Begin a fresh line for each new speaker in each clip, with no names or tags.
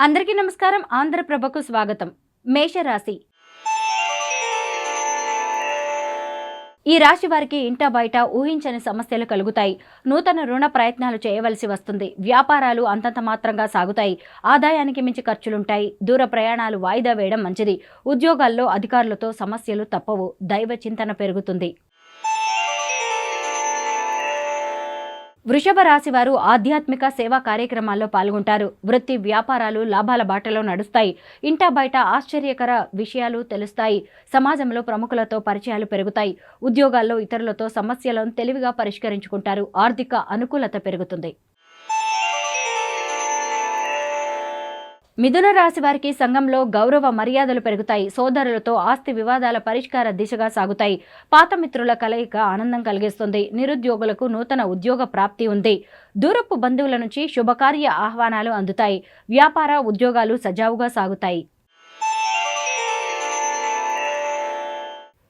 అందరికీ నమస్కారం. ఆంధ్రప్రభకు స్వాగతం. మేషరాశి. ఈ రాశి వారికి ఇంటా బయట ఊహించని సమస్యలు కలుగుతాయి. నూతన రుణ ప్రయత్నాలు చేయవలసి వస్తుంది. వ్యాపారాలు అంతంత మాత్రంగా సాగుతాయి. ఆదాయానికి మించి ఖర్చులుంటాయి. దూర ప్రయాణాలు వాయిదా వేయడం మంచిది. ఉద్యోగాల్లో అధికారులతో సమస్యలు తప్పవు. దైవ చింతన పెరుగుతుంది. వృషభ రాశి వారు ఆధ్యాత్మిక సేవా కార్యక్రమాల్లో పాల్గొంటారు. వృత్తి వ్యాపారాలు లాభాల బాటలో నడుస్తాయి. ఇంటా బయట ఆశ్చర్యకర విషయాలు తెలుస్తాయి. సమాజంలో ప్రముఖులతో పరిచయాలు పెరుగుతాయి. ఉద్యోగాల్లో ఇతరులతో సమస్యలను తెలివిగా పరిష్కరించుకుంటారు. ఆర్థిక అనుకూలత పెరుగుతుంది. మిథున రాశి వారికి సంఘంలో గౌరవ మర్యాదలు పెరుగుతాయి. సోదరులతో ఆస్తి వివాదాల పరిష్కార దిశగా సాగుతాయి. పాత మిత్రుల కలయిక ఆనందం కలిగిస్తుంది. నిరుద్యోగులకు నూతన ఉద్యోగ ప్రాప్తి ఉంది. దూరపు బంధువుల నుంచి శుభకార్య ఆహ్వానాలు అందుతాయి. వ్యాపార ఉద్యోగాలు సజావుగా సాగుతాయి.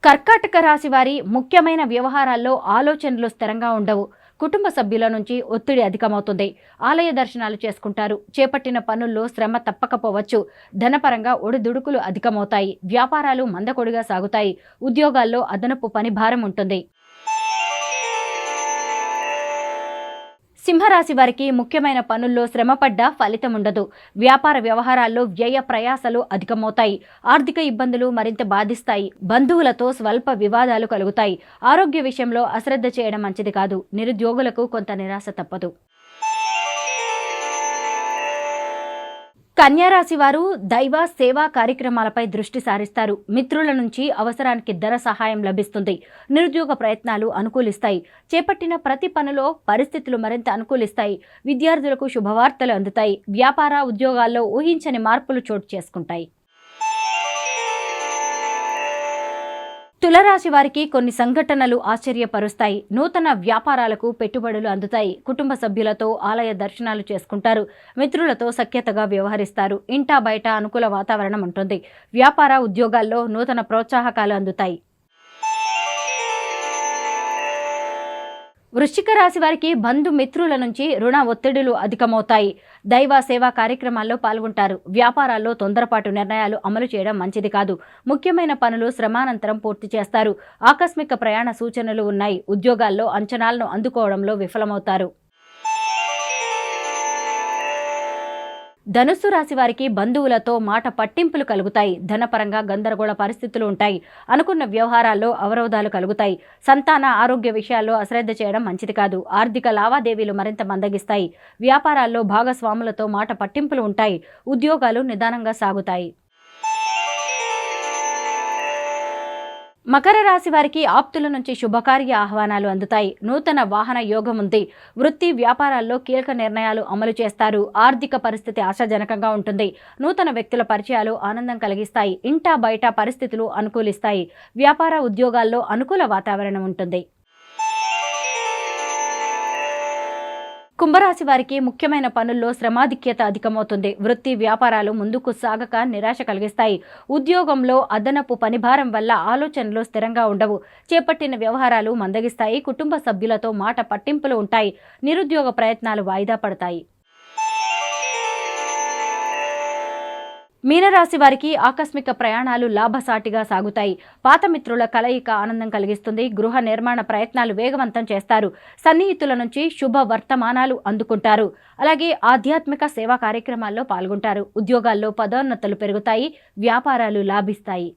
కర్కాటక రాశి వారి ముఖ్యమైన వ్యవహారాల్లో ఆలోచనలు స్థిరంగా ఉండవు. కుటుంబ సభ్యుల నుంచి ఒత్తిడి అధికమవుతుంది. ఆలయ దర్శనాలు చేసుకుంటారు. చేపట్టిన పనుల్లో శ్రమ తప్పకపోవచ్చు. ధనపరంగా ఒడిదుడుకులు అధికమవుతాయి. వ్యాపారాలు మందకొడిగా సాగుతాయి. ఉద్యోగాల్లో అదనపు పని భారం ఉంటుంది. సింహరాశి వారికి ముఖ్యమైన పనుల్లో శ్రమపడ్డా ఫలితం ఉండదు. వ్యాపార వ్యవహారాల్లో వ్యయ ప్రయాసలు అధికమవుతాయి. ఆర్థిక ఇబ్బందులు మరింత బాధిస్తాయి. బంధువులతో స్వల్ప వివాదాలు కలుగుతాయి. ఆరోగ్య విషయంలో అశ్రద్ధ చేయడం మంచిది కాదు. నిరుద్యోగులకు కొంత నిరాశ తప్పదు. కన్యారాశి వారు దైవ సేవా కార్యక్రమాలపై దృష్టి సారిస్తారు. మిత్రుల నుంచి అవసరానికి ధన సహాయం లభిస్తుంది. నిరుద్యోగ ప్రయత్నాలు అనుకూలిస్తాయి. చేపట్టిన ప్రతి పనిలో పరిస్థితులు మరింత అనుకూలిస్తాయి. విద్యార్థులకు శుభవార్తలు అందుతాయి. వ్యాపార ఉద్యోగాల్లో ఊహించని మార్పులు చోటు చేసుకుంటాయి. తులరాశి వారికి కొన్ని సంఘటనలు ఆశ్చర్యపరుస్తాయి. నూతన వ్యాపారాలకు పెట్టుబడులు అందుతాయి. కుటుంబ సభ్యులతో ఆలయ దర్శనాలు చేసుకుంటారు. మిత్రులతో సఖ్యతగా వ్యవహరిస్తారు. ఇంటా బయట అనుకూల వాతావరణం ఉంటుంది. వ్యాపార ఉద్యోగాల్లో నూతన ప్రోత్సాహకాలు అందుతాయి. వృశ్చిక రాశి వారికి బంధుమిత్రుల నుంచి రుణ ఒత్తిడులు అధికమవుతాయి. దైవ సేవా కార్యక్రమాల్లో పాల్గొంటారు. వ్యాపారాల్లో తొందరపాటు నిర్ణయాలు అమలు చేయడం మంచిది కాదు. ముఖ్యమైన పనులు శ్రమానంతరం పూర్తి చేస్తారు. ఆకస్మిక ప్రయాణ సూచనలు ఉన్నాయి. ఉద్యోగాల్లో అంచనాలను అందుకోవడంలో విఫలమవుతారు. ధనుస్సు రాశి వారికి బంధువులతో మాట పట్టింపులు కలుగుతాయి. ధనపరంగా గందరగోళ పరిస్థితులు ఉంటాయి. అనుకున్న వ్యవహారాల్లో అవరోధాలు కలుగుతాయి. సంతాన ఆరోగ్య విషయాల్లో అశ్రద్ధ చేయడం మంచిది కాదు. ఆర్థిక లావాదేవీలు మరింత మందగిస్తాయి. వ్యాపారాల్లో భాగస్వాములతో మాట పట్టింపులు ఉంటాయి. ఉద్యోగాలు నిదానంగా సాగుతాయి. మకర రాశి వారికి ఆప్తుల నుంచి శుభకార్య ఆహ్వానాలు అందుతాయి. నూతన వాహన యోగం ఉంది. వృత్తి వ్యాపారాల్లో కీలక నిర్ణయాలు అమలు చేస్తారు. ఆర్థిక పరిస్థితి ఆశాజనకంగా ఉంటుంది. నూతన వ్యక్తుల పరిచయాలు ఆనందం కలిగిస్తాయి. ఇంటా బయట పరిస్థితులు అనుకూలిస్తాయి. వ్యాపార ఉద్యోగాల్లో అనుకూల వాతావరణం ఉంటుంది. కుంభరాశి వారికి ముఖ్యమైన పనుల్లో శ్రమాధిక్యత అధికమవుతుంది. వృత్తి వ్యాపారాలు ముందుకు సాగక నిరాశ కలిగిస్తాయి. ఉద్యోగంలో అదనపు పనిభారం వల్ల ఆలోచనలు స్థిరంగా ఉండవు. చేపట్టిన వ్యవహారాలు మందగిస్తాయి. కుటుంబ సభ్యులతో మాట పట్టింపులు ఉంటాయి. నిరుద్యోగ ప్రయత్నాలు వాయిదా పడతాయి. మీనరాశి వారికి ఆకస్మిక ప్రయాణాలు లాభసాటిగా సాగుతాయి. పాత మిత్రుల కలయిక ఆనందం కలిగిస్తుంది. గృహ నిర్మాణ ప్రయత్నాలు వేగవంతం చేస్తారు. సన్నిహితుల నుంచి శుభ వర్తమానాలు అందుకుంటారు. అలాగే ఆధ్యాత్మిక సేవా కార్యక్రమాల్లో పాల్గొంటారు. ఉద్యోగాల్లో పదోన్నతులు పెరుగుతాయి. వ్యాపారాలు లాభిస్తాయి.